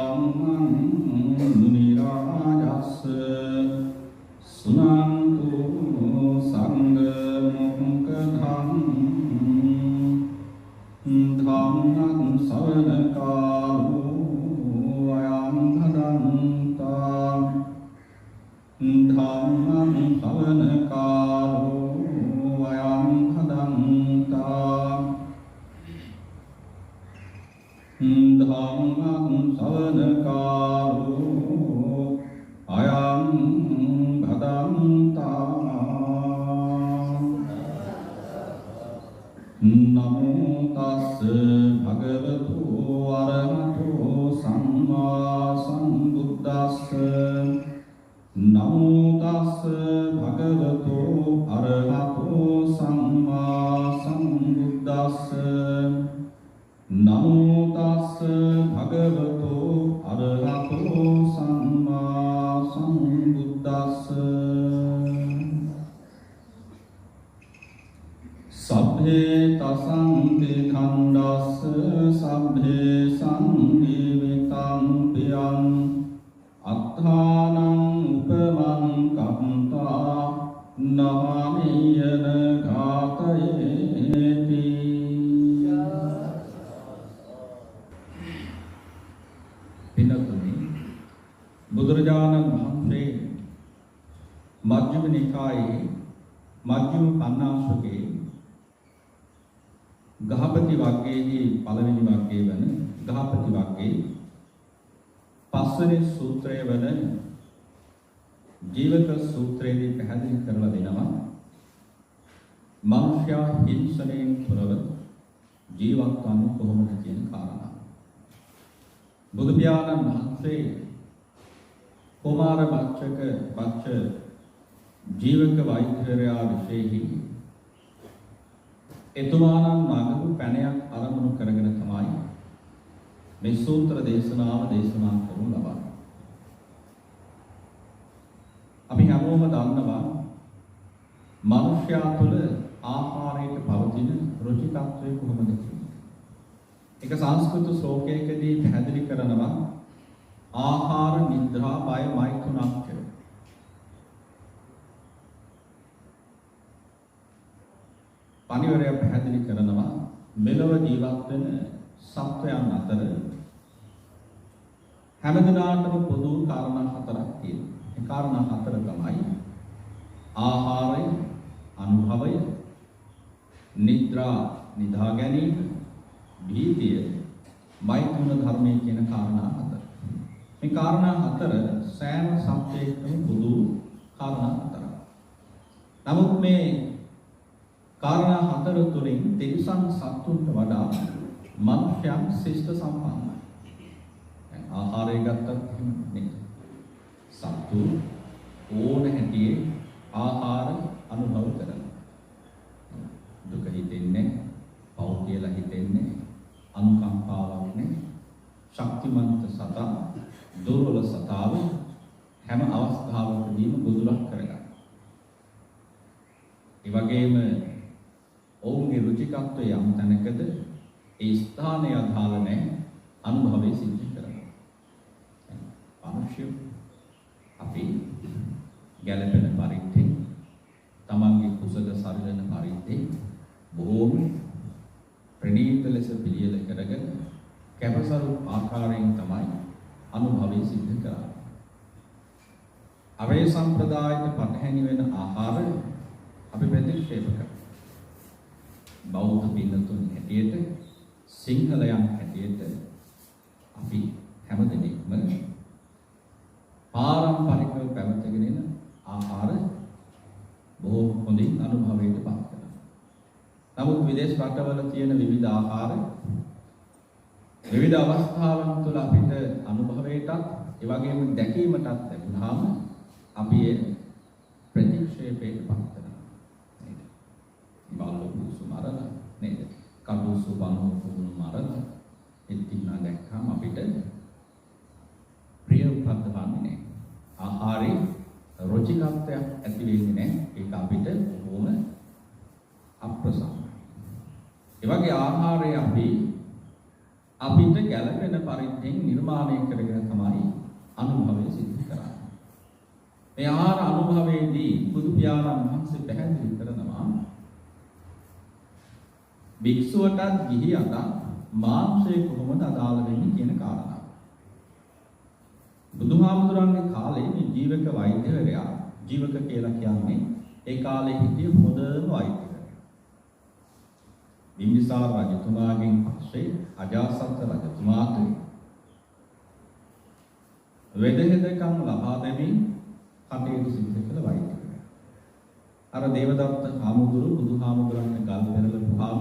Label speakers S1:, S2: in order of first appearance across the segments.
S1: ධම්මං මුනි රාජස්ස සුනන්තු සංඝ මොක්ඛදං ධම්මං ශ්‍රවණ කාලෝ අයං භදන්තා ධම්මං ශ්‍රවණ කාලෝ අයං භදන්තා ධම්මං ශ්‍රවණ කාලෝ අයං භදන්තා නමෝ තස්ස භගවතු අරහතෝ සම්මා සම්බුද්දස්ස නමෝ තස්ස භගවතු අරහතෝ සම්මා සම්බුද්දස්ස නමෝ තස්ස භගවතු අරහතෝ සම්මා සම්බුද්දස්ස සබ්බේ තසං විඛණ්ඩස්ස සබ්බේ සංදීවිතං පියං අත්ථානං උපමං කම්තා නමාමියන ඝාතයේති පින්නතුනි බුදුරජාණන් වහන්සේ මජ්ක්‍ධිම නිකායේ මජ්ක්‍ධිම පඤ්ඤාසකේ ගහපති වග්ගයේහි පළවෙනි වග්ගය වන ගහපති වග්ගයේ පස්වෙනි සූත්‍රය වන ජීවක සූත්‍රයේදී පැහැදිලි කරලා දෙනවා මනුෂ්‍යයා හිංසනයෙන් තොරව ජීවත් වන්නේ කොහොමද කියන කාරණා. බුදු පියාණන් වහන්සේ කුමාර බච්ච ජීවක වෛද්‍යවරයා විශේෂයි එතුමාණන් නගපු පැනයක් ආරම්භ කරගෙන තමයි මේ සූත්‍ර දේශනාව දේශනා කරනු ලබන්නේ. අපි හැමෝම දන්නවා මනුෂ්‍යයා තුළ ආහාරයට පවතින රුචිකත්වය කොහොමද කියන්නේ. එක සංස්කෘත ශ්ලෝකයකදී පැහැදිලි කරනවා ආහාර නිද්‍රා බය මෛතුනක් කියලා. පණිවරය පැහැදිලි කරනවා මෙලොව ජීවත් වෙන සත්වයන් අතර හැමදෙනාටම පොදු කාරණා හතරක් තියෙනවා. ඒ කාරණා හතර තමයි ආහාරය, අනුභවය, නිද්‍රා නිදා ගැනීම, භීතිය, මෛතුන ධර්මයේ කියන කාරණා හතර. මේ කාරණා හතර සෑම සත්වයකම පොදු කාරණා හතරක්. නමුත් මේ කාරණා හතර තුළින් තිරිසන් සත්තුන්ට වඩා මනුෂ්‍යයන් ශිෂ්ට සම්පන්නයි. ආහාරය ගත්තත් එහෙම නෙමෙයි. සත්තු ඕන හැටියේ ආහාර අනුභව කරනවා. දුක හිතෙන්නේ, පව් කියලා හිතෙන්නේ, අනුකම්පාවක් නැහැ. ශක්තිමන්ත සතා, දුර්වල සතාව හැම අවස්ථාවකදීම බුදුලක් කරගන්නවා. ඒ වගේම ඔවුන්ගේ රුචිකත්වය යම් තැනකද ඒ ස්ථානය අදාළ නැහැ අනුභවයේ සිද්ධ කරනවා. මනුෂ්‍ය අපි ගැළපෙන පරිද්දෙන් තමන්ගේ කුසල සරිලන පරිද්දෙන් බොහෝම ප්‍රණීත ලෙස පිළියෙල කරගෙන කැපසරු ආකාරයෙන් තමයි අනුභවයේ සිද්ධ කරන්නේ. අවේ සම්ප්‍රදායට පටහැනි වෙන ආහාර අපි ප්‍රතික්ෂේප කරනවා. බෞද්ධ පින්නතුන් හැටියට සිංහලයන් හැටියට අපි හැමදෙනෙක්ම පාරම්පරිකව පැවතගෙන එන ආහාර බොහෝ හොඳින් අනුභවයට පත් කරනවා. නමුත් විදේශ රටවල තියෙන විවිධ ආහාර විවිධ අවස්ථාවන් තුළ අපිට අනුභවයටත් ඒ වගේම දැකීමටත් ලැබුණාම අපි ඒ ප්‍රතික්ෂේපයට පත් කරනවා. නේද? බාලපුසු මරලා නේද? කඩුසු බණු පුණු මරලා එත්තිනා දැක්කම අපිට ප්‍රිය උපද්දවන්නේ නැහැ. ආහාරේ රුචිකත්වයක් ඇති වෙන්නේ නැහැ. ඒක අපිට බොහොම අප්‍රසන්නයි. ඒ වගේ ආහාරය අපිට ගැළපෙන පරිද්දෙන් නිර්මාණය කරගෙන අනුභවය සිද්ධ කරන්නේ. මේ ආහාර අනුභවයේදී බුදු පියාණන් වහන්සේ පැහැදිලි කරනවා භික්ෂුවටත් ගිහියට මාංශය කොහොමද අදාළ වෙන්නේ කියන කාරණාව. බුදුහාමුදුරන්ගේ කාලේ මේ ජීවක වෛද්‍යවරයා ජීවක කියලා කියන්නේ ඒ කාලේ හිටිය හොඳම වෛද්‍යවරයා. බිම්බිසාර රජතුමාගෙන් පස්සේ අජාසත් රජතුමාට වෙදහෙදකම් ලබා දෙමින් කටයුතු සිදු කළ වෛද්‍යවරයා. අර දේවදත්ත හාමුදුරු බුදුහාමුදුරන්ගේ ගල් පෙරලපුවාම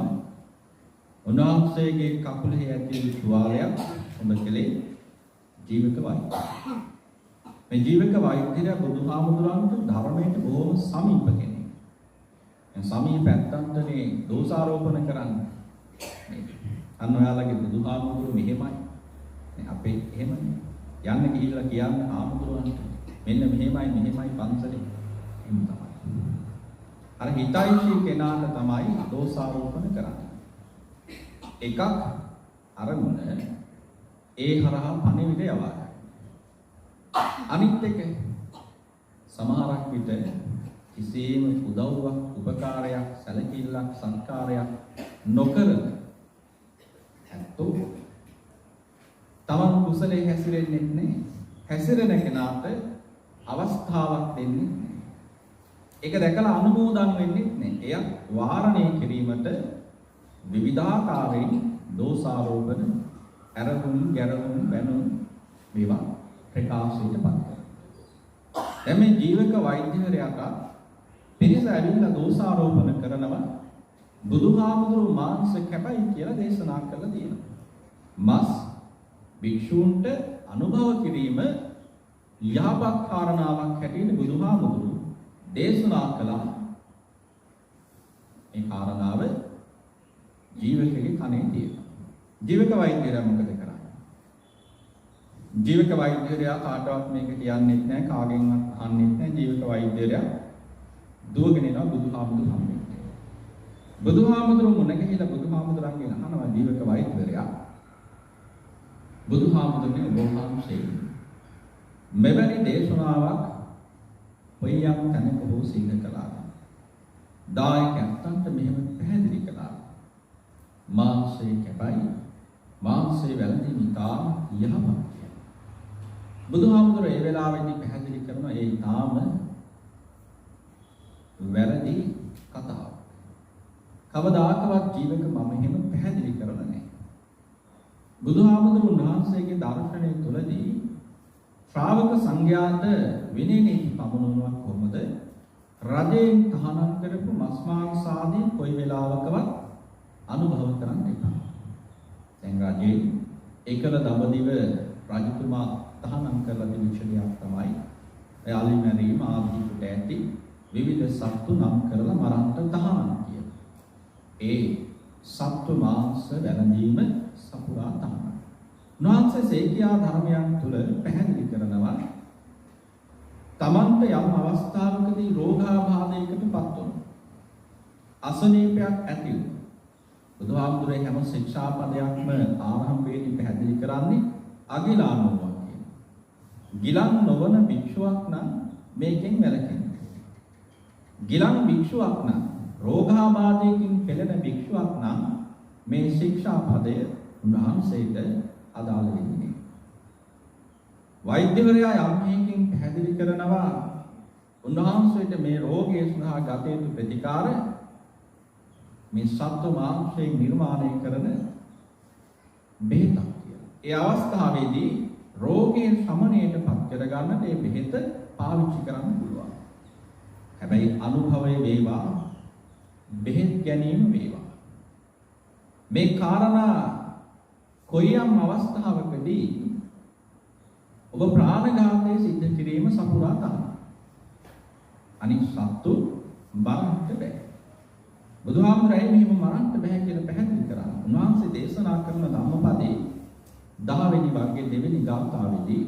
S1: උන්වහන්සේගේ කකුලේ ඇති තුවාලයක් හොඳ කළේ ජීවක වෛද්‍යවරයා. මේ ජීවක වෛද්‍යරයා බුදුහාමුදුරන්ට ධර්මයට බොහොම සමීප කෙනෙක්. මේ සමීප පැත්තන්ටනේ දෝෂාරෝපණ කරන්නේ. අන්න ඔයාලගේ බුදුහාමුදුරු මෙහෙමයි. මේ අපේ එහෙමනේ. යන්න ගිහිල්ලා කියන්න හාමුදුරුවන්ට මෙන්න මෙහෙමයි පන්සලේ එහෙම තමයි. අර හිතයිශී කෙනාට තමයි දෝෂාරෝපණ කරන්නේ. එකක් අරමුණ ඒ හරහා පණිවිඩය යවා ගන්න. අනිත් එක සමහරක් විට කිසියම් උදව්වක් උපකාරයක් සැලකිල්ලක් සංස්කාරයක් නොකරන ඇත්තෝ තමන් කුසලයේ හැසිරෙන්නේ නැහැ. හැසිරෙන කෙනාට අවස්ථාවක් දෙන්නේ නැහැ. ඒක දැකලා අනුමෝදන් වෙන්නේ නැහැ. එය වාරණය කිරීමට විවිධාකාරයෙන් දෝෂාරෝපණ අරමුණු ගැරමුණු බැනුම් මේවා ප්‍රකාශයට පත් කරනවා. දැන් මේ ජීවක වෛද්‍යවරයාට පිරිස ඇවිල්ලා දෝෂාරෝපණ කරනවා බුදුහාමුදුරු මාංශ කැපයි කියලා දේශනා කළා තියෙනවා. මස් භික්ෂූන්ට අනුභව කිරීම යහපත් කාරණාවක් හැටියට බුදුහාමුදුරු දේශනා කළා. මේ කාරණාව ජීවකගේ කනේ තියෙනවා. ජීවක වෛද්‍යවරයා මොකද කරන්නේ? ජීවක වෛද්‍යවරයා කාටවත් මේක කියන්නේත් නැහැ, කාගෙන්වත් අහන්නෙත් නැහැ. ජීවක වෛද්‍යවරයා දුවගෙන යනවා බුදුහාමුදුරු හම්බෙන්න. බුදුහාමුදුරු මුණ ගැහිලා බුදුහාමුදුරන්ගෙන් අහනවා ජීවක වෛද්‍යවරයා බුදුහාමුදුරනේ වහන්සේ මෙවැනි දේශනාවක් ඔයයන් තැනක හෝ සිද්ධ කළා. දායකයන්ට මෙහෙම පැහැදිලි කළා. මාංශය කැපයි, මාංශය වැළඳීම ඉතා යහපත්. බුදුහාමුදුර ඒ වෙලාවේදී පැහැදිලි කරන ඒ ඊටාම වැරදි කතාවක්. කවදාකවත් ජීවක මම එහෙම පැහැදිලි කරලා නැහැ. බුදුහාමුදුරුවෝ වහන්සේගේ දර්ශනය තුළදී ශ්‍රාවක සංඝයාට විනය නීති පමුණුවනවා කොහොමද? රජයෙන් තහනම් කරපු මස් මාංශ ආදී කොයි වෙලාවකවත් අනුභව කරන්න එපා. දැන් රජේ එකල දඹදිව රජතුමා තහනම් කරලා තිබුණ දෙයක් තමයි ඒ අලිමැරීම ආදී කොට ඇති විවිධ සත්තු නම් කරලා මරන්න තහනම් කියන. ඒ සත්තු මාංශ වැළඳීම සපුරා තහනම්. උන්වහන්සේ සේකියා ධර්මයන් තුළ පැහැදිලි කරනවා තමන්ට යම් අවස්ථාවකදී රෝගාබාධයකටපත් වුණා. අසනීපයක් ඇති වුණා. බුදුහාමුදුරේ හැම ශික්ෂාපදයක්ම ආරම්භයේදී පැහැදිලි කරන්නේ අගිලානෝවා කියන. ගිලන් නොවන භික්ෂුවක් නම් මේකෙන් වැළකෙන්න. ගිලන් භික්ෂුවක් නම් රෝගාබාධයකින් පෙළෙන භික්ෂුවක් නම් මේ ශික්ෂාපදය උන්වහන්සේට අදාළ වෙන්නේ. වෛද්‍යවරයා යම් හේකින් පැහැදිලි කරනවා උන්වහන්සේට මේ රෝගය සඳහා ගත යුතු ප්‍රතිකාර මේ සත්ව මාංශයෙන් නිර්මාණය කරන බෙහෙතක් කියලා. ඒ අවස්ථාවේදී රෝගයේ සමනයට පත් කර ගන්නට මේ බෙහෙත පාවිච්චි කරන්න පුළුවන්. හැබැයි අනුභවයේ වේවා බෙහෙත් ගැනීම වේවා. මේ කාරණා කොයියම් අවස්ථාවකදී ඔබ ප්‍රාණඝාතය සිද්ධ කිරීම සපුරා තමයි. අනිත් සත්තු මරන්න බෑ. බුදුහාමුදුරේ මෙහෙම මරන්න බෑ කියලා පැහැදිලි කරා. උන්වහන්සේ දේශනා කරන ධම්මපදයේ 10 වෙනි වර්ගයේ දෙවෙනි ගාථාවේදී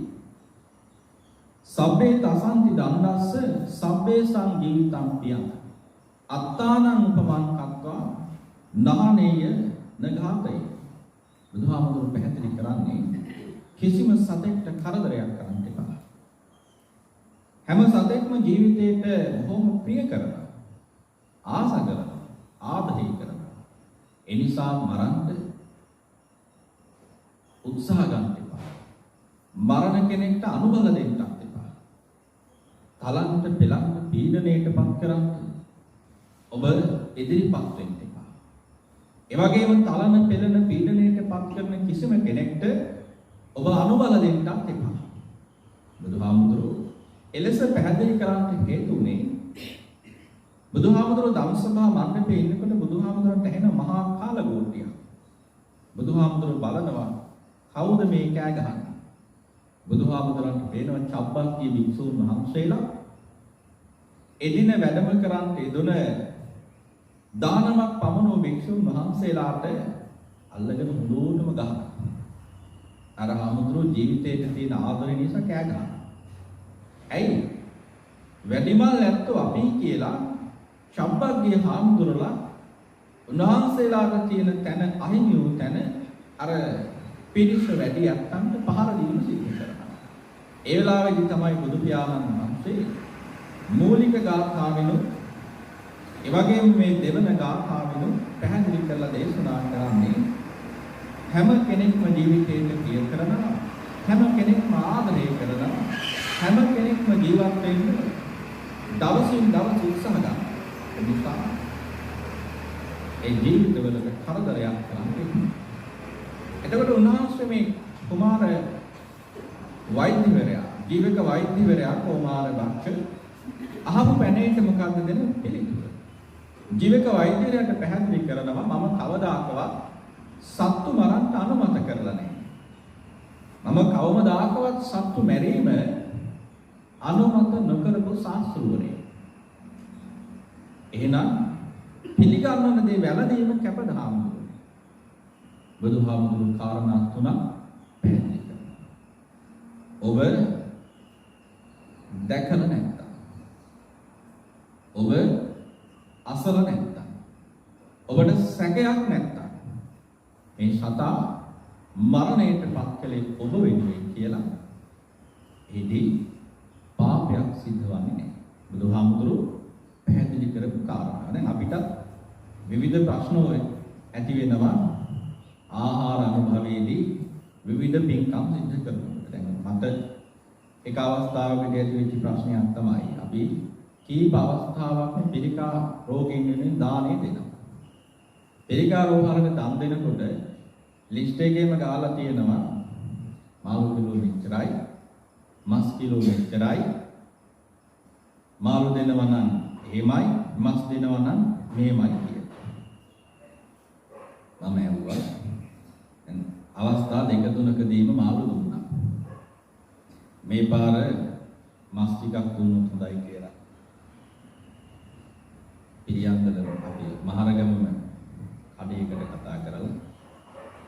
S1: සබ්බේ තසන්ති දණ්ඩස්ස සබ්බේ සංජීවිතං පියං අත්තානං උපමං කତ୍වා නානේය නඝාතේ. බුදුහාමුදුරුවෝ පැහැදිලි කරන්නේ කිසිම සතෙක්ට කරදරයක් කරන්න එපා. හැම සතෙක්ම ජීවිතයට බොහොම ප්‍රිය කරනවා. ආස කරනවා. ආදරය කරනවා. ඒ නිසා මරන්න උත්සාහ ගන්න එපා. මරණ කෙනෙක්ට අනුබල දෙන්නත් එපා. තලන්ට පෙලන්ට පීඩණයටපත් කරන්න ඔබ ඉදිරිපත් වෙන්න එපා. ඒ වගේම තලන පෙලන පීඩණයටපත් කරන කිසිම කෙනෙක්ට ඔබ අනුබල දෙන්නත් එපා. බුදුහාමුදුරුවෝ එලෙස පැහැදිලි කරන්න හේතු උනේ බුදුහාමුදුරුවෝ ධම්සභා මණ්ඩපයේ ඉන්නකොට බුදුහාමුදුරන්ට ඇහෙන මහා කාලගෝට්ටියක්. බුදුහාමුදුරුවෝ බලනවා කවුද මේ කෑ ගහන්නේ? බුදුහාමුදුරන්ට පේනවා චබ්බක්කී භික්ෂුන් වහන්සේලා එදින වැඩම කරන් යෙදුන දානමක් පමණෝ භික්ෂුන් වහන්සේලාට අල්ලගෙන මුලෝටම ගහනවා. අර හාමුදුරුවෝ ජීවිතේට තියෙන ආදරය නිසා කෑ ගහනවා. ඇයි? වැඩිමල් ඇත්තෝ අපි කියලා චබ්බක්කී හාමුදුරුවලා උන්වහන්සේලාට තියෙන තැන අහිමි වූ තැන අර පිරිස වැඩි යත්තන්ට පහර දීම සිදු කරනවා. ඒ වෙලාවේදී තමයි බුදු පියාණන් වහන්සේ මූලික ගාථාවෙනු ඒ වගේම මේ දෙවන ගාථාවෙනු පැහැදිලි කරලා දේශනා කරන්නේ හැම කෙනෙක්ම ජීවිතයට ප්‍රිය කරනවා, හැම කෙනෙක්ම ආදරය කරනවා, හැම කෙනෙක්ම ජීවත් වෙන්න දවසින් දවස උත්සාහ ගන්නවා. ඒ නිසා ඒ ජීවිතවලට කරදරයක් කරන්නේ. එතකොට උන්වහන්සේ මේ කුමාර වෛද්‍යවරයා, ජීවක වෛද්‍යවරයා කුමාර බක්ෂ අහපු පැනේට මොකක්ද දෙන පිළිතුර? ජීවක වෛද්‍යවරයාට පැහැදිලි කරනවා මම කවදාකවත් සත්තු මරන්න අනුමත කරලා නැහැ. මම කවමදාකවත් සත්තු මැරීම අනුමත නොකරපු ශාස්ත්‍රවරයෙක්. එහෙනම් පිළිගන්නන දේ වැළඳීම කැපද හාමුදුරුවෝ. බුදුහාමුදුරුවෝ කාරණා තුනක් පැහැදිලි කරනවා. ඔබ දැකලා නැත්තම්, ඔබ අසල නැත්තම්, ඔබට සැකයක් නැත්තම් මේ සතා මරණයටපත් කළේ ඔබ වෙනුවෙන් කියලා එදී පාපයක් සිද්ධවන්නේ නැහැ. බුදුහාමුදුරුවෝ පැහැදිලි කරපු කාරණා. දැන් අපිට විවිධ ප්‍රශ්න ඇති වෙනවා ආහාර අනුභවයේදී විවිධ පින්කම් සිදු කරනවා. දැන් මට එක අවස්ථාවකදී ඇති වෙච්ච ප්‍රශ්නයක් තමයි අපි කීප අවස්ථාවක් පිළිකා රෝගීන් වෙනුවෙන් දානෙ දෙනවා. පිළිකා රෝහලක දන් දෙනකොට ලිස්ට් එකේම ගාලා තියෙනවා මාළු කිලෝ මෙච්චරයි, මස් කිලෝ මෙච්චරයි, මාළු දෙනවා නම් එහෙමයි, මස් දෙනවා නම් මෙහෙමයි කියලා. මම ඇහුවා අවස්ථා දෙක තුනකදීම මාළු දුන්නා. මේ පාර මස් ටිකක් දුන්නොත් හොඳයි කියලා. පිළියන්දල අපි මහරගමම කඩේකට කතා කරලා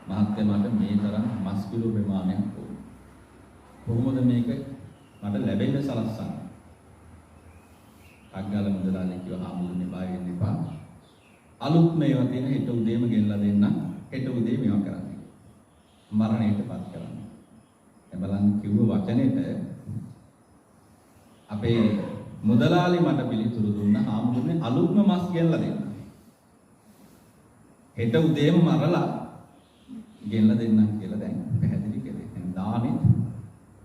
S1: මහත්මයා මට මේ තරම් මස් කිලෝ ප්‍රමාණයක් ඕන. කොහොමද මේක මට ලැබෙන්න සලස්සන්නේ? අග්ගල මුදලාලි කිව්වා හාමුදුරනේ බය වෙන්න එපා. අලුත් මේවා තියෙන හෙට උදේම ගෙනලා දෙන්න. හෙට උදේ මේවා කරන්න. මරණයටපත් කරන්න. එබලන් කිව්ව වචනෙට අපේ මුදලාලි මට පිළිතුරු දුන්නා හාමුදුරනේ අලුත්ම මස් ගෙනලා දෙන්න. හෙට උදේම මරලා ගෙනලා දෙන්නම් කියලා දැන් පැහැදිලි කළේ. දැන් දානෙ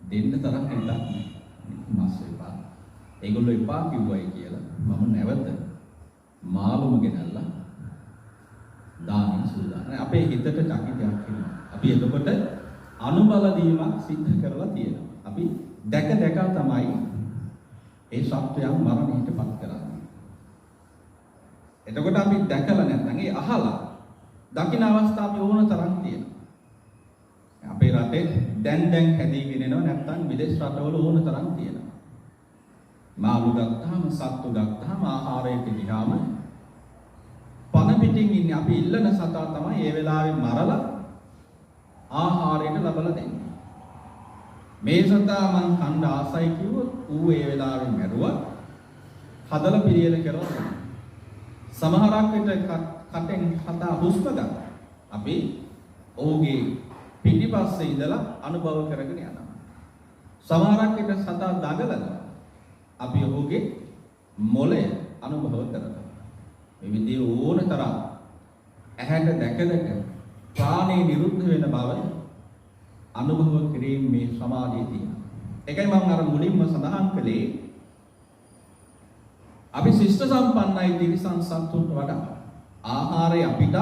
S1: දෙන්න තරම් හිතක් මස් එපා. ඒගොල්ලෝ එපා කිව්වයි කියලා මම නැවත මාළුම ගෙනල්ලා දානෙ සූදානම්. අපේ හිතට චකිතයක් එනවා. අපි එතකොට අනුබල දීමක් සිද්ධ කරලා තියෙනවා. අපි දැක දැක තමයි ඒ සත්‍යයන් මරණයටපත් කරන්නේ. එතකොට අපි දැකලා නැත්නම් ඒ අහලා දකින්න අවස්ථා අපි ඕන තරම් තියෙනවා. අපේ රටේ දැන් හැදීගෙන එනවා නැත්නම් විදේශ රටවල ඕන තරම් තියෙනවා. මාළු ගත්තාම සත්තු ගත්තාම ආහාරයට ගියාම පන පිටින් ඉන්නේ අපි ඉල්ලන සතා තමයි ඒ වෙලාවේ මරලා ආහාරයට ලබලා දෙන්නේ. මේ සතා මං කන්න ආසයි කිව්වොත් ඌ ඒ වෙලාවේ මැරුවා හදලා පිළියෙල කරලා සමහරක් විට කටෙන් සතා හුස්ම ගන්න. අපි ඔහුගේ පිටිපස්සේ ඉඳලා අනුභව කරගෙන යනවා. සමහරක් විට සතා දඟලනවා. අපි ඔහුගේ මොළය අනුභව කරනවා. මේ විදිහේ ඕනතරම් ඇහැට දැක ප්‍රාණය නිරුද්ධ වෙන බව අනුභව කිරීම මේ සමාධියේ තියෙනවා. ඒකයි මම අර මුලින්ම සඳහන් කළේ අපි ශිෂ්ට සම්පන්නයි තිරිසන් සත්තුන්ට වඩා ආහාරය අපිට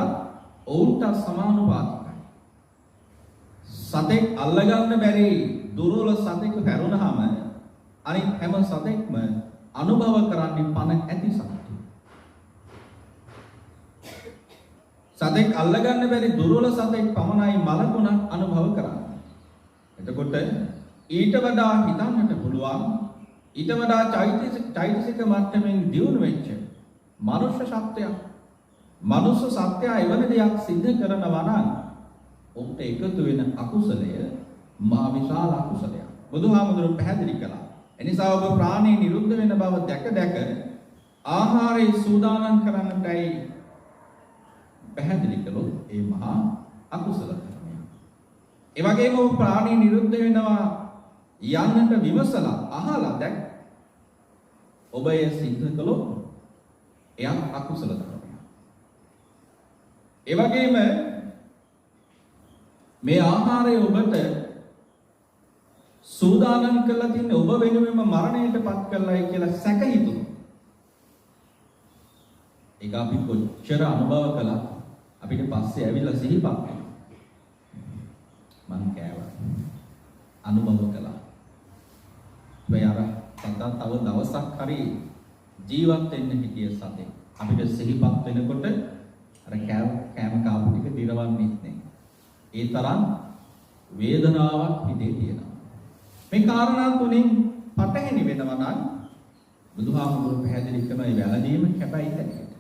S1: ඔවුන්ට සමානුපාතිකයි. සතෙක් අල්ලගන්න බැරි දුර්වල සතෙක් හැරුණාම අනිත් හැම සතෙක්ම අනුභව කරන්නේ පණ ඇති සතෙක්. සතෙක් අල්ලගන්න බැරි දුර්වල සතෙක් පමණයි මලකුණක් අනුභව කරන්නේ. එතකොට ඊට වඩා හිතන්නට පුළුවන් ඊට වඩා චෛතසික මට්ටමින් දියුණු වෙච්ච මනුෂ්‍ය සත්‍යය එවැනි දෙයක් සිද්ධ කරනවා නම් ඔබට එකතු වෙන අකුසලය මා විශාල අකුසලයක්. බුදුහාමුදුරුවෝ පැහැදිලි කළා. එනිසා ඔබ ප්‍රාණය නිරුද්ධ වෙන බව දැක ආහාරයේ සූදානම් කරන්නටයි පැහැදිලි කළොත් ඒ මහා අකුසල ධර්මයක්. ඒ වගේම ඔබ ප්‍රාණය නිරුද්ධ වෙනවා යන්නට විමසලා අහලා දැක් ඔබ එය සිද්ධ කළොත් එයක් අකුසල ධර්මයක්. ඒ වගේම මේ ආහාරය ඔබට සූදානම් කරලා තින්නේ ඔබ වෙනුවෙන්ම මරණයටපත් කරලායි කියලා සැක හිතුණා. ඒක අපි කොච්චර අනුභව කළා අපිට පස්සේ ඇවිල්ලා සිහිපත් වෙනවා. මං කෑවා. අනුභව කළා. මේ අර තව දවසක් හරි ජීවත් වෙන්න හිටිය සතේ අපිට සිහිපත් වෙනකොට අර කෑම කාපු ටික දිරවන්නේ නැහැ. ඒ තරම් වේදනාවක් හිතේ තියෙනවා. මේ කාරණා තුنين පටහැනි වෙනවා නම් බුදුහාමුදුරුවෝ පැහැදිලි කරන ඒ වැළඳීම කැපයි හැටියට.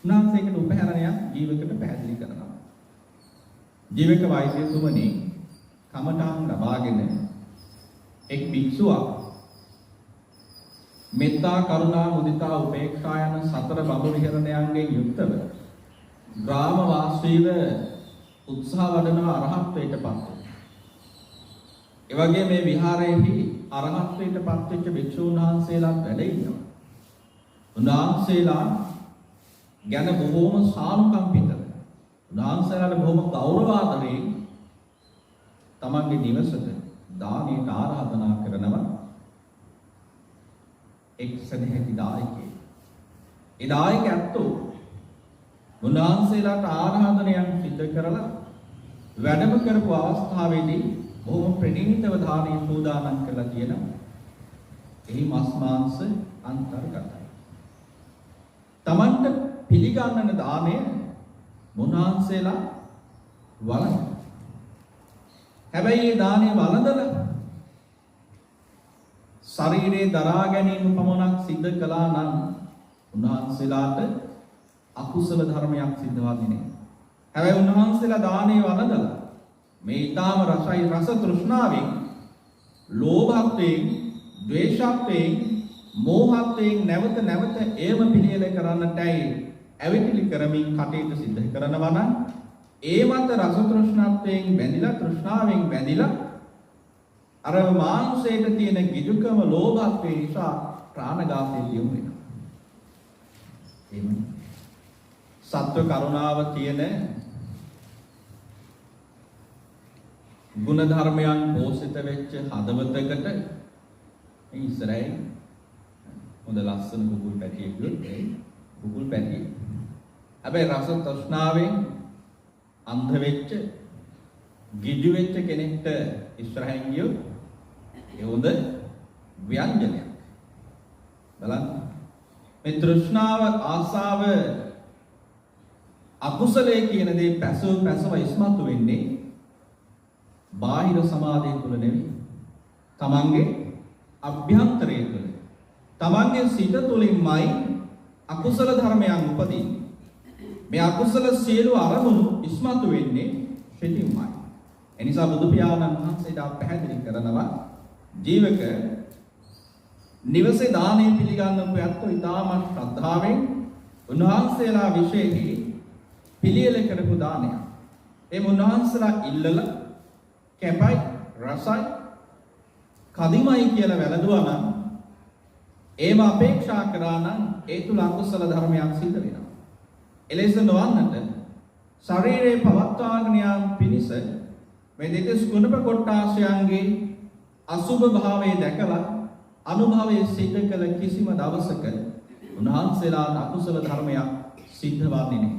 S1: උන්වහන්සේකට උපහැරණයක් ජීවකට පැහැදිලි කරනවා. ජීවක වෛද්‍යතුමනි කමඨාන් ලබාගෙන එක් භික්ෂුවක් මෙත්තා කරුණා මුදිතා උපේක්ෂා යන සතර බඹ විහරණයන්ගෙන් යුක්තව ග්‍රාම වාසීව උත්සාහ වඩන අරහත්ත්වයට පත් වෙනවා. ඒ වගේ මේ විහාරයේහි අරහත්ත්වයට පත් වෙච්ච භික්ෂුන් වහන්සේලාත් වැඩ ඉන්නවා. උන්වහන්සේලා ගැන බොහෝම සානුකම්පිතව උන්වහන්සේලාට බොහෝම ගෞරවාදරයෙන් තමන්ගේ නිවසට දානයට ආරාධනා කරනවා. එක් සදහැති දායකයෙක්. ඒ දායකයන්තෝ උන්වහන්සේලාට ආරාධනයක් සිදු කරලා වැඩම කරපු අවස්ථාවේදී බොහොම ප්‍රණීතව දානීය සූදානම් කරලා තියෙනවා. එහි මස් මාංශ අන්තර්ගතයි. තමන්ට පිළිගන්නන දාණය උන්වහන්සේලා වළඳනවා. හැබැයි මේ දාණය වළඳලා ශරීරයේ දරා ගැනීම පමණක් සිද්ධ කළා නම් උන්වහන්සේලාට අකුසල ධර්මයක් සිද්ධ වෙන්නේ නැහැ. හැබැයි උන්වහන්සේලා දානේ වළඳලා මේ ඊටාම රසයි රස තෘෂ්ණාවෙන් ලෝභයෙන්, ද්වේෂයෙන්, මෝහයෙන් නැවත ඒම පිළියෙල කරන්නටයි ඇවිටිලි කරමින් කටයුතු සිද්ධ කරනවා නම් ඒ මත රස තෘෂ්ණාවෙන් බැඳිලා තෘෂ්ණාවෙන් බැඳිලා අර මාංශයට තියෙන ගිජුකම ලෝභත්වය නිසා ප්‍රාණඝාතයට යොමු වෙනවා. එහෙම සත්ව කරුණාව තියෙන ගුණ ධර්මයන් පෝෂිත වෙච්ච හදවතකට මේ ඉස්සරහින් හොඳ ලස්සන බුබුල් පැටියෙකුත් බුබුල් පැටියෙක්. හැබැයි රස තෘෂ්ණාවෙන් අන්ධ වෙච්ච ගිජු වෙච්ච කෙනෙක්ට ඉස්සරහින් ගියොත් ඒ හොඳ ව්‍යංජනයක්. බලන්න මේ තෘෂ්ණාව ආසාව අකුසලයේ කියන දේ පැසව ඉස්මතු වෙන්නේ බාහිර සමාධිය තුළ නෙවෙයි. තමන්ගේ අභ්‍යන්තරය තුළ. තමන්ගේ සිත තුළින්මයි අකුසල ධර්මයන් උපදින්නේ. මේ අකුසල සියලු අරමුණු ඉස්මතු වෙන්නේ සිතින්මයි. එනිසා බුදු පියාණන් වහන්සේලා පැහැදිලි කරනවා ජීවක නිවසේ දානය පිළිගන්නපු ඇත්තෝ ඊටාම ශ්‍රද්ධාවෙන් උන්වහන්සේලා විශේෂයි පිළියෙල කරපු දානයක්. ඒ උන්වහන්සේලා ඉල්ලලා කැපයි රසයි කදිමයි කියලා වැළඳුවා නම් ඒම අපේක්ෂා කරා නම් ඒ තුල අකුසල ධර්මයක් සිද්ධ වෙනවා. එලෙස නොවන්නට ශරීරයේ පවත්වාගෙන යාම පිණිස මේ දෙතිස් කුණප කොට්ටාශයන්ගේ අසුභ භාවයේ දැකලා අනුභවයේ සිද්ධ කළ කිසිම දවසක උන්වහන්සේලාට අකුසල ධර්මයක් සිද්ධ වන්නේ නැහැ.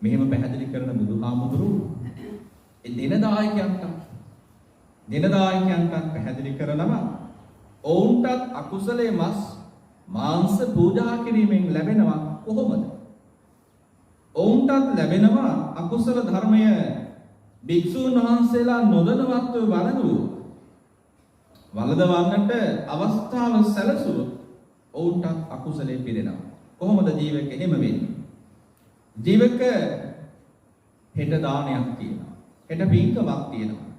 S1: මෙහෙම පැහැදිලි කරන බුදුහාමුදුරුවෝ ඒ දිනදායකයන්ට පැහැදිලි කරනවා ඔවුන්ටත් අකුසලයේ මස් මාංශ පූජා කිරීමෙන් ලැබෙනවා කොහොමද? ඔවුන්ටත් ලැබෙනවා අකුසල ධර්මය භික්ෂුන් වහන්සේලා නොදැනවත්ව වළඳවන්නට අවස්ථාව සැලසුවොත් ඔවුන්ටත් අකුසලයේ පිරෙනවා. කොහොමද ජීවක එහෙම වෙන්නේ? ජීවක හෙට දානයක් තියෙනවා. හෙට පින්කමක් තියෙනවා.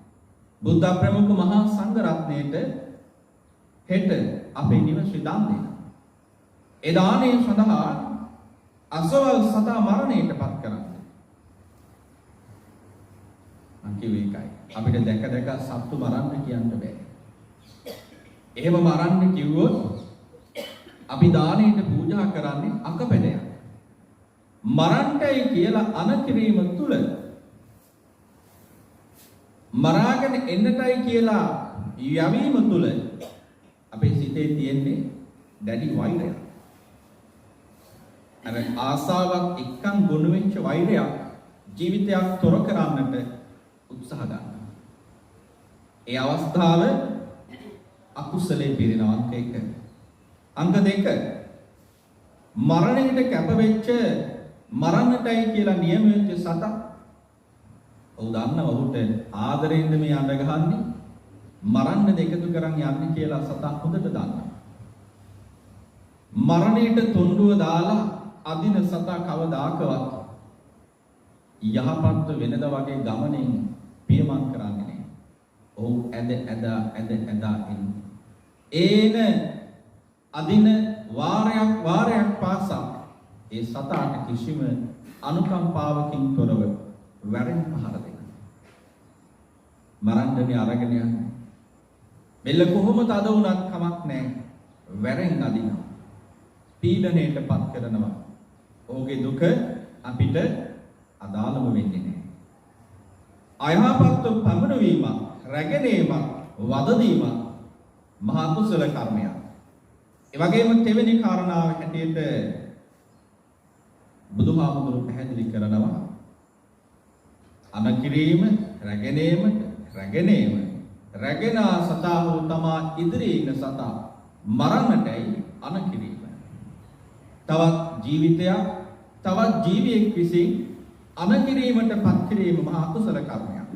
S1: බුද්ධ ප්‍රමුඛ මහා සංඝ රත්නයේට හෙට අපේ නිවසේ දාන දෙනවා. ඒ දානයේ සඳහා අසවල් සතා මරණයටපත් කරන්නේ. අන්තිමේ එකයි. අපිට දැක සත්තු මරන්න කියන්න බෑ. එහෙම මරන්න කිව්වොත් අපි දානයට පූජා කරන්නේ අකපැදයක්. මරන්නයි කියලා අනකිරීම තුල මරාගෙන එන්නටයි කියලා යවීම තුල අපේ සිතේ තියෙන්නේ දැඩි වෛරයක්. අර ආසාවක් එක්කන් ගොනු වෙච්ච වෛරයක් ජීවිතයක් තොර කරන්නට උත්සාහ ගන්නවා. ඒ අවස්ථාව අකුසලයේ පිරෙනවා. අංක 1. අංක 2 මරණයට කැප වෙච්ච මරන්නටයි කියලා නියම වෙච්ච සතා ඔව් දන්නව ඔහුට ආදරෙන්ද මේ අඬ ගහන්නේ මරන්න දෙකතු කරන් යන්නේ කියලා සතා හොඳට දන්නවා. මරණයට තොණ්ඩුව දාලා අදින සතා කවදාකවත් යහපත් වෙනද වගේ ගමනෙන් පියමන් කරන්නේ නැහැ. ඔහු ඇද එන අදින වාරයක් පාසා ඒ සතාට කිසිම අනුකම්පාවකින් තොරව වැරෙන් පහර දෙනවා. මරන්නනේ අරගෙන යන්නේ. බෙල්ල කොහොමද අද වුණත් කමක් නැහැ. වැරෙන් අදිනවා. පීඩණයටපත් කරනවා. ඔහුගේ දුක අපිට අදාළම වෙන්නේ නැහැ. අයහපත් පමනවීම, රැගෙනීම, වදදීම මහා කුසල කර්මයක්. ඒ වගේම තෙවෙනි කාරණාව හැටියට බුදුහාමුදුරුවෝ පැහැදිලි කරනවා අනකිරීම, රැගෙනීම රැගෙන සතා වූ තමා ඉදිරියේ ඉන්න සතා මරන්නටයි අනකිරීම. තවත් ජීවිතයක්, තවත් ජීවියෙක් විසින් අනකිරීමට පත් කිරීම මහා කුසල කර්මයක්.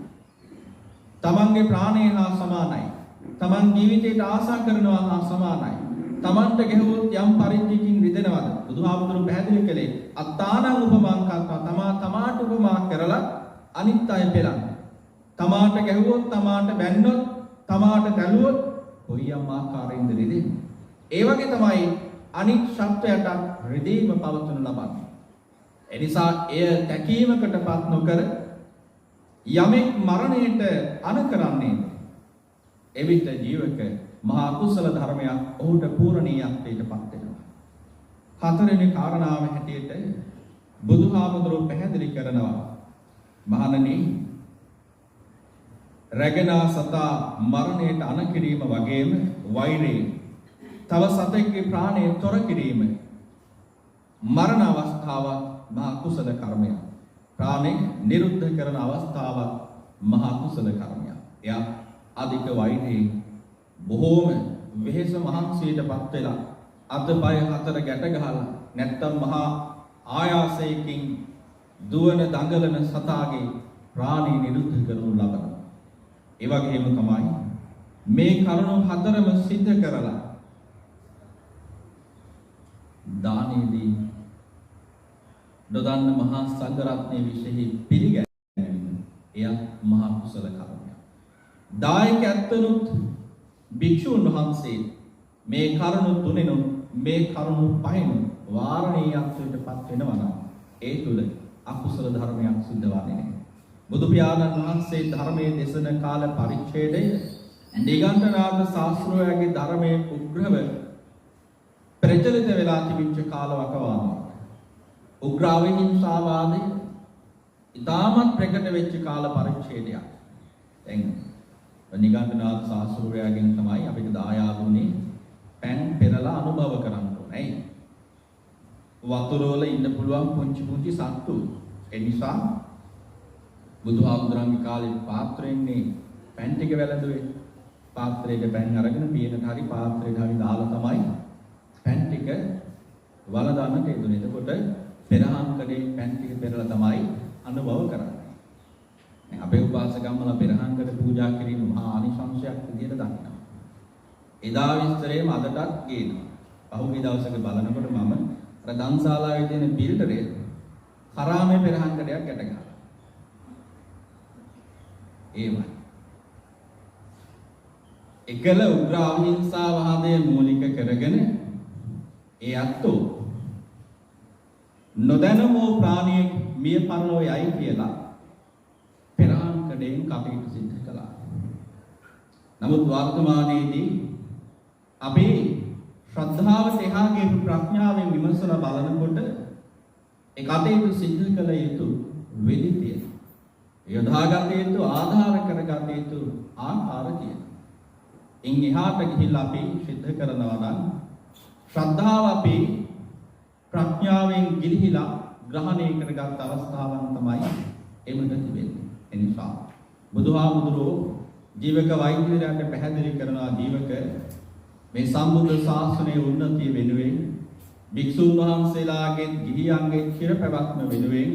S1: තමන්ගේ ප්‍රාණය හා සමානයි. තමන් ජීවිතයට ආසා කරනවා හා සමානයි. තමන්ට ගැහුවොත් යම් පරිද්දකින් රිදෙනවද? බුදුහාමුදුරුවෝ පැහැදිලි කළේ අත්තානං උපමං කත්වා තමාට උපමා කරලා අනිත් අය පෙළන. තමාට ගැහුවොත්, තමාට බැන්නොත්, තමාට දැලුවොත් කොයියම් ආකාරයෙන්ද රිදෙන්නේ. ඒ වගේ තමයි අනිත් සත්වයට රිදීම පවත්වනු ලබන්නේ. එනිසා එය තැකීමකටපත් නොකර යමෙක් මරණයට අනකරන්නේ එවිට ජීවක මහා කුසල ධර්මයක් ඔහුට පූර්ණීයත්වයටපත් වෙනවා. හතරවෙනි කාරණාව හැටියට බුදුහාමුදුරුවෝ පැහැදිලි කරනවා මහණනි රැගෙන සතා මරණයට අනකිරීම වගේම වෛරය තව සතෙක්ගේ ප්‍රාණය තොර කිරීම මරණ අවස්ථාව මහා කුසල කර්මයක්. ප්‍රාණය නිරුද්ධ කරන අවස්ථාව මහා කුසල කර්මයක්. එයා අධික වෛරයෙන් බොහෝම වෙහෙස මහන්සියටපත් වෙලා අතපය හතර ගැට ගහලා නැත්තම් මහා ආයාසයෙන් දුවන දඟලන සතාගේ ප්‍රාණය නිරුද්ධ කරනු ලබනවා. ඒ වගේම තමයි මේ කරුණු හතරම සිද්ධ කරලා දානයේදී නොදන්න මහා සංඝ රත්නයේ විශේෂ පිළිගැනීම එය මහා කුසල කර්මයක්. දායකයන්තුත් භික්ෂුන් වහන්සේ මේ කරුණු තුනෙන් මේ කරුණු පහෙන් වාරණීයත්වයටපත් වෙනවා නම් ඒ තුල අකුසල ධර්මයක් සිද්ධ වන්නේ නැහැ. බුදු පියාණන් වහන්සේ ධර්මයේ දේශන කාල පරිච්ඡේදය නිගණ්ඨනාථ ශාස්ත්‍රෝයගේ ධර්මයේ උග්‍රව ප්‍රචලිත වෙලා තිබිච්ච කාලවකවානුවක්. උග්‍ර අවිහිංසාවාදය ඉතාමත් ප්‍රකට වෙච්ච කාල පරිච්ඡේදයක්. දැන් නිගණ්ඨනාථ ශාස්ත්‍රෝයගෙන් තමයි අපිට දායාදුනේ පෑන් පෙරලා අනුභව කරන්න ඕනේ. වතුර වල ඉන්න පුළුවන් පුංචි පුංචි සත්තු. ඒ නිසා බුදුහාමුදුරන්ගේ කාලේ පාත්‍රයෙන්නේ පෑන් ටික වැළඳුවේ. පාත්‍රයක පෑන් අරගෙන පියනට හරි පාත්‍රයට හරි දාලා තමයි පෑන් ටික වළඳන්නට යෙදුනේ. එතකොට පෙරහන් කඩේ පෑන් ටික පෙරලා තමයි අනුභව කරන්නේ. දැන් අපේ උපාසකම්මලා පෙරහන් කඩ පූජා කිරීම මහා ආනිසංසයක් විදියට දන්නවා. එදා විස්තරේම අදටත් කියනවා. පහුගිය දවසක බලනකොට මම අර දන්ශාලාවේ තියෙන බිල්ඩරේ කරාමේ පෙරහන් කඩයක් ගැට ගහලා. ඒමයි. එකල උග්‍ර අවිහිංසාවාදය මූලික කරගෙන ඒ අත්ෝ නොදැනමෝ ප්‍රාණියෙක් මිය පරලෝ යයි කියලා පෙරහන් කඩෙන් කටයුතු සිදු කළා. නමුත් වර්තමානයේදී අපි ශ්‍රද්ධාවට එහා ගිය ප්‍රඥාවෙන් විමසලා බලනකොට ඒ කටයුතු සිදු කළ යුතු වෙලිතිය යොදාගත යුතු ආධාර කරගත යුතු ආකාර කියන. ඉන් එහාට ගිහිල්ලා අපි සිද්ධ කරනවා නම් ශ්‍රද්ධාව අපි ප්‍රඥාවෙන් ගිලිහිලා ග්‍රහණය කරගත් අවස්ථාවන් තමයි එමුද තිබෙන්නේ. එනිසා බුදුහාමුදුරුවෝ ජීවක වෛද්‍යවරයාට පැහැදිලි කරනවා ජීවක මේ සම්බුද්ධ ශාසනයේ උන්නතිය වෙනුවෙන් භික්ෂුන් වහන්සේලාගේ ගිහියන්ගේ චිරපැවැත්ම වෙනුවෙන්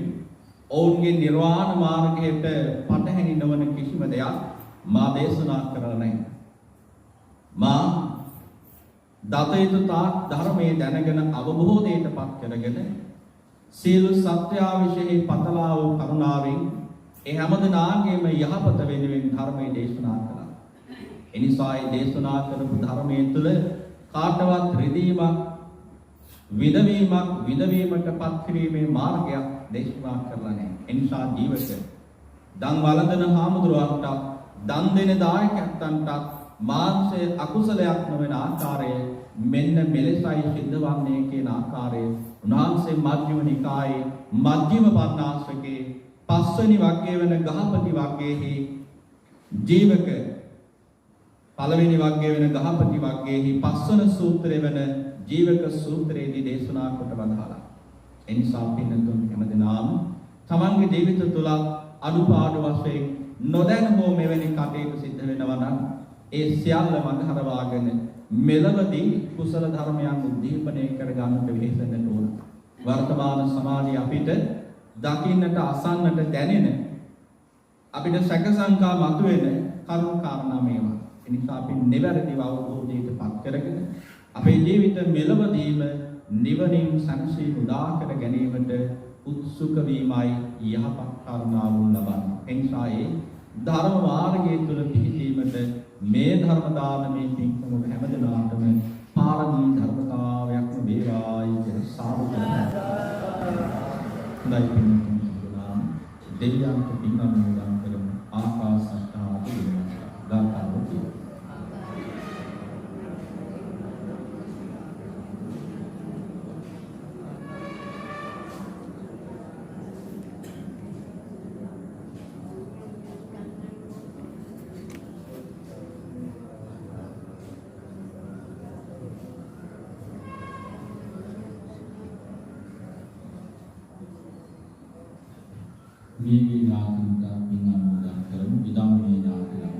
S1: ඔවුන්ගේ නිර්වාණ මාර්ගයට පටහැනි නොවන කිසිම දෙයක් මා දේශනා කරලා නැහැ. මා දතයුතු තාක් ධර්මයේ දැනගෙන අවබෝධයට පත් කරගෙන සීල සත්‍යාවිෂයෙහි පතලා වූ කරුණාවෙන් ඒ හැමදෙනාගේම යහපත වෙනුවෙන් ධර්මයේ දේශනා කළා. එනිසා ඒ දේශනා කරපු ධර්මයේ තුල කාටවත් රිදීමක් විදවීමට පත් කිරීමේ මාර්ගයක් දේශනා කරලා නැහැ. එනිසා ජීවිත දන් වළඳන හාමුදුරුවන්ට දන් දෙන දායකයන්ට මාංශය අකුසලයක් නොවන ආකාරය මෙන්න මෙලෙසයි සිද්ධවන්නේ කියන ආකාරය උන්වහන්සේ මජ්ක්‍ධිම නිකායේ මජ්ක්‍ධිම පඤ්ඤාසකේ පස්වෙනි වග්ගයේ වෙන ගහපති වග්ගයේහි ජීවක පළවෙනි වග්ගයේ වෙන ගහපති වග්ගයේහි පස්වන සූත්‍රය වෙන ජීවක සූත්‍රයේදී දේශනා කොට වදාළා. එනිසා පින්නතුන් හැමදෙනාම තමන්ගේ ජීවිත තුළ අනුපාඩු වශයෙන් නොදැන හෝ මෙවැනි කටයුතු සිද්ධ වෙනවා නම් ඒ සියල්ල මඟහරවාගෙන මෙලවදී කුසල ධර්මයන් උද්දීපනය කර ගන්නට වෙහෙසෙන්නට ඕන. වර්තමාන සමාජයේ අපිට දකින්නට අසන්නට දැනෙන අපිට සැක සංකා මතුවෙන කරුණු කාරණා මේවා. ඒ නිසා අපි නිවැරදිව අවබෝධයට පත් කරගෙන අපේ ජීවිත මෙලවදීම නිවනින් සංසීම උදා කර ගැනීමට උත්සුක වීමයි යහපත් කාරණාවුන් ලබන්නේ. එනිසා ඒ ධර්ම මාර්ගයේ තුල පිහිටීමට මේ ධර්ම දානමේ පින්කම හැමදෙනාටම පාරමී ධර්මතාවයක්ම වේවායි කියලා සාදු කරනවා. දෙවියන්ට පින් අනුමෝදන් කරමු. ආකාශත්තාදී ගාථාවකි. මේගේ ඥාතින්ට පින් අනුමෝදන් කරමු. විදම්මේ ඥාතිලා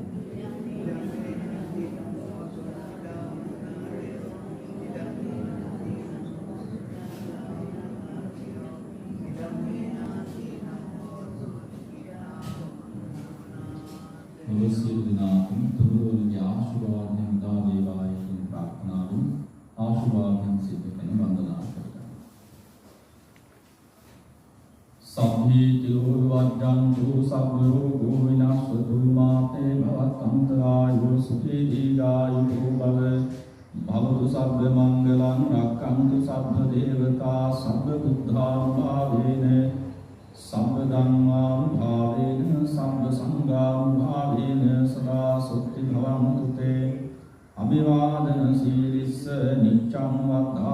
S1: සියලු දෙනාටම තුනුරුවන්ගේ ආශිර්වාදයෙන් උදා වේවායි කියන ප්‍රාර්ථනාවෙන් ආශිර්වාදයෙන් සිද්ධ කරන වන්දනා කරනවා. සම්හි තිලෝ වජ්ජන්තු සබ්බ රෝගෝ විනාශතු මාතේ භවත්තන්තරායෝ සුඛී දීඝායුෝ භව භවතු සබ්බ මංගලං රක්ඛන්තු සබ්බ දේවතා සබ්බ බුද්ධානුභාවේන සබ්බ ධම්මානුභාවේන සබ්බ සංඝානුභාවේන සදා සුක්ති භවන්තු අභිවාදන සීලිස්ස නිච්ඡං වද්ධා